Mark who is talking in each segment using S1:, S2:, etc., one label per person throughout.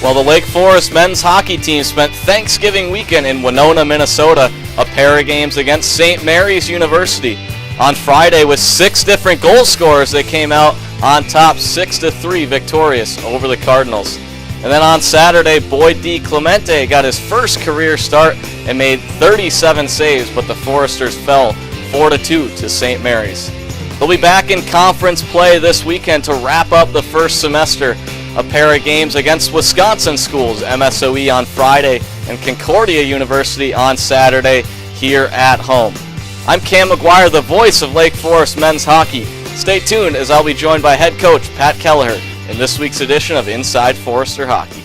S1: Well, the Lake Forest men's hockey team spent Thanksgiving weekend in Winona, Minnesota, a pair of games against St. Mary's University. On Friday, with 6 different goal scorers, they came out on top 6-3 victorious over the Cardinals. And then on Saturday, Boyd D. Clemente got his first career start and made 37 saves, but the Foresters fell 4-2 to St. Mary's. They'll be back in conference play this weekend to wrap up the first semester. A pair of games against Wisconsin schools, MSOE on Friday and Concordia University on Saturday here at home. I'm Cam McGuire, the voice of Lake Forest men's hockey. Stay tuned as I'll be joined by head coach Pat Kelleher in this week's edition of Inside Forester Hockey.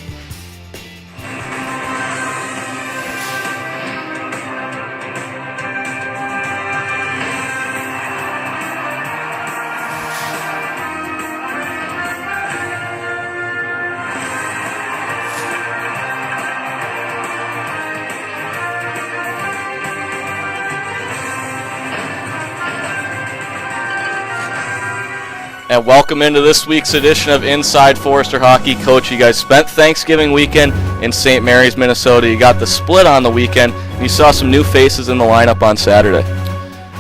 S1: And welcome into this week's edition of Inside Forester Hockey. Coach, you guys spent Thanksgiving weekend in St. Mary's, Minnesota. You got the split on the weekend. You saw some new faces in the lineup on Saturday.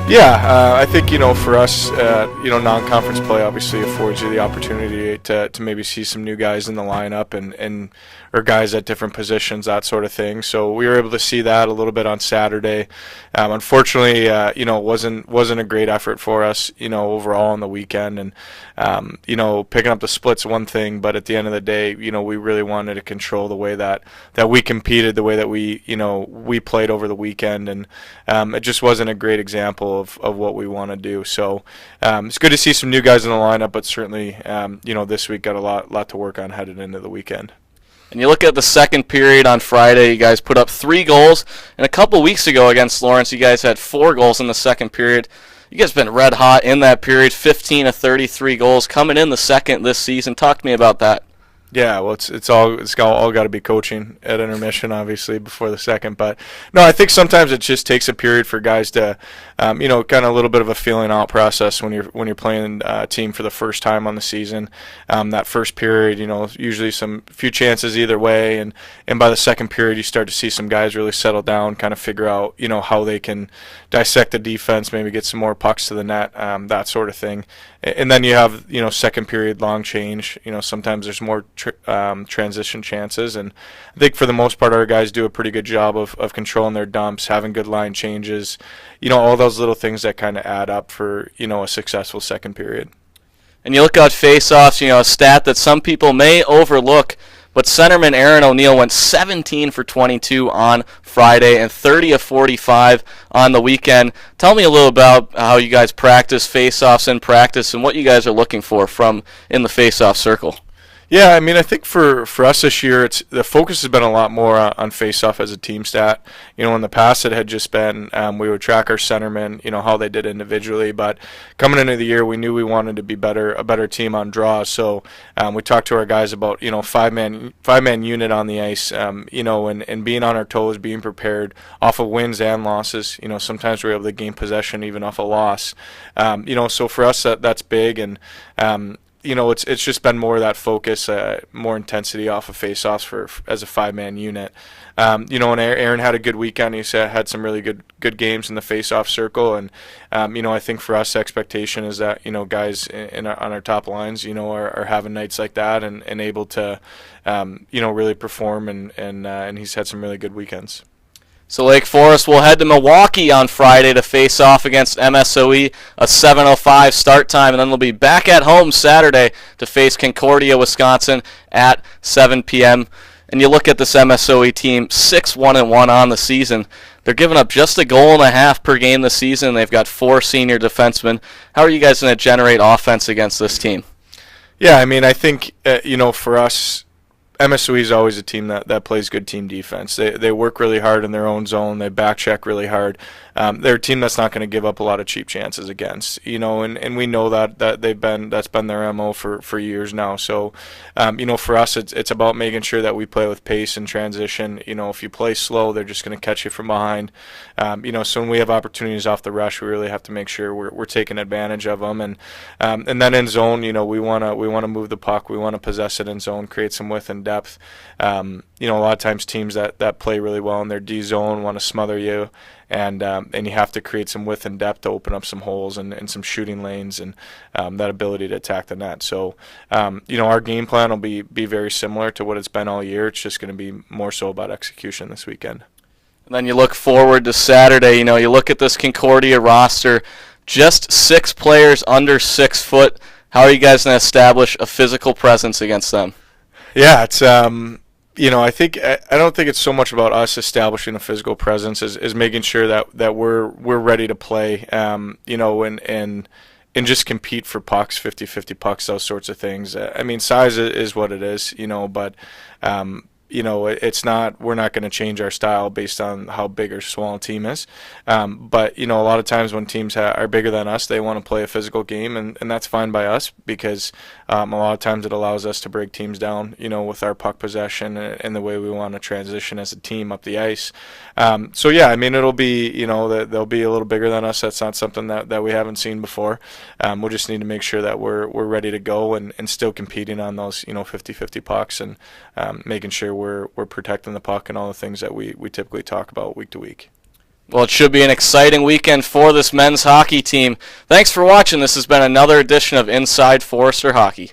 S2: Yeah, I think, for us, non-conference play obviously affords you the opportunity to maybe see some new guys in the lineup and or guys at different positions, that sort of thing. So we were able to see that a little bit on Saturday. Unfortunately, it wasn't a great effort for us, overall on the weekend. And, picking up the split's one thing, but at the end of the day, we really wanted to control the way that we competed, the way that we played over the weekend. And it just wasn't a great example of what we want to do. So it's good to see some new guys in the lineup, but certainly, this week got a lot to work on headed into the weekend.
S1: And you look at the second period on Friday, you guys put up 3 goals. And a couple weeks ago against Lawrence, you guys had 4 goals in the second period. You guys been red hot in that period, 15 of 33 goals coming in the second this season. Talk to me about that.
S2: Yeah, well, it's all got to be coaching at intermission, obviously, before the second. But no, I think sometimes it just takes a period for guys to, kind of a little bit of a feeling out process when you're playing a team for the first time on the season. That first period, usually few chances either way, and by the second period, you start to see some guys really settle down, kind of figure out, how they can dissect the defense, maybe get some more pucks to the net, that sort of thing. And then you have, second period long change. Sometimes there's more transition chances. And I think for the most part, our guys do a pretty good job of controlling their dumps, having good line changes, all those little things that kind of add up for, a successful second period.
S1: And you look at face-offs, a stat that some people may overlook, but centerman Aaron O'Neill went 17 for 22 on Friday and 30 of 45 on the weekend. Tell me a little about how you guys practice face-offs in practice and what you guys are looking for from in the face-off circle.
S2: Yeah, I think for us this year, the focus has been a lot more on face-off as a team stat. In the past, it had just been we would track our centermen, how they did individually. But coming into the year, we knew we wanted to be a better team on draws. So we talked to our guys about five-man unit on the ice, and being on our toes, being prepared off of wins and losses. Sometimes we're able to gain possession even off a loss. So for us, that's big. And it's just been more of that focus, more intensity off of face-offs as a 5-man unit. And Aaron had a good weekend. He had some really good games in the face-off circle. And, I think for us, the expectation is that, guys on our top lines, are having nights like that and able to, really perform. And he's had some really good weekends.
S1: So Lake Forest will head to Milwaukee on Friday to face off against MSOE, a 7:05 start time, and then they'll be back at home Saturday to face Concordia, Wisconsin at 7 p.m. And you look at this MSOE team, 6-1-1 on the season. They're giving up just a goal and a half per game this season. They've got 4 senior defensemen. How are you guys going to generate offense against this team?
S2: Yeah, I think, for us, MSOE is always a team that plays good team defense. They work really hard in their own zone. They back check really hard. They're a team that's not going to give up a lot of cheap chances against. And we know that that's been their MO for years now. So, for us, it's about making sure that we play with pace and transition. If you play slow, they're just going to catch you from behind. So when we have opportunities off the rush, we really have to make sure we're taking advantage of them. And then in zone, we want to move the puck. We want to possess it in zone, create some width and depth. A lot of times teams that play really well in their D zone want to smother you, and you have to create some width and depth to open up some holes and some shooting lanes and that ability to attack the net. So, our game plan will be very similar to what it's been all year. It's just going to be more so about execution this weekend.
S1: And then you look forward to Saturday. You look at this Concordia roster, just 6 players under 6 foot. How are you guys going to establish a physical presence against them?
S2: Yeah, it's I don't think it's so much about us establishing a physical presence as making sure that we're ready to play. And just compete for pucks, 50-50 pucks, those sorts of things. Size is what it is, but it's not. We're not going to change our style based on how big or small a team is. But a lot of times when teams are bigger than us, they want to play a physical game, and that's fine by us because a lot of times it allows us to break teams down. With our puck possession and the way we want to transition as a team up the ice. It'll be they'll be a little bigger than us. That's not something that we haven't seen before. We'll just need to make sure that we're ready to go and still competing on those 50-50 pucks and making sure we're protecting the puck and all the things that we typically talk about week to week.
S1: Well, it should be an exciting weekend for this men's hockey team. Thanks for watching. This has been another edition of Inside Forester Hockey.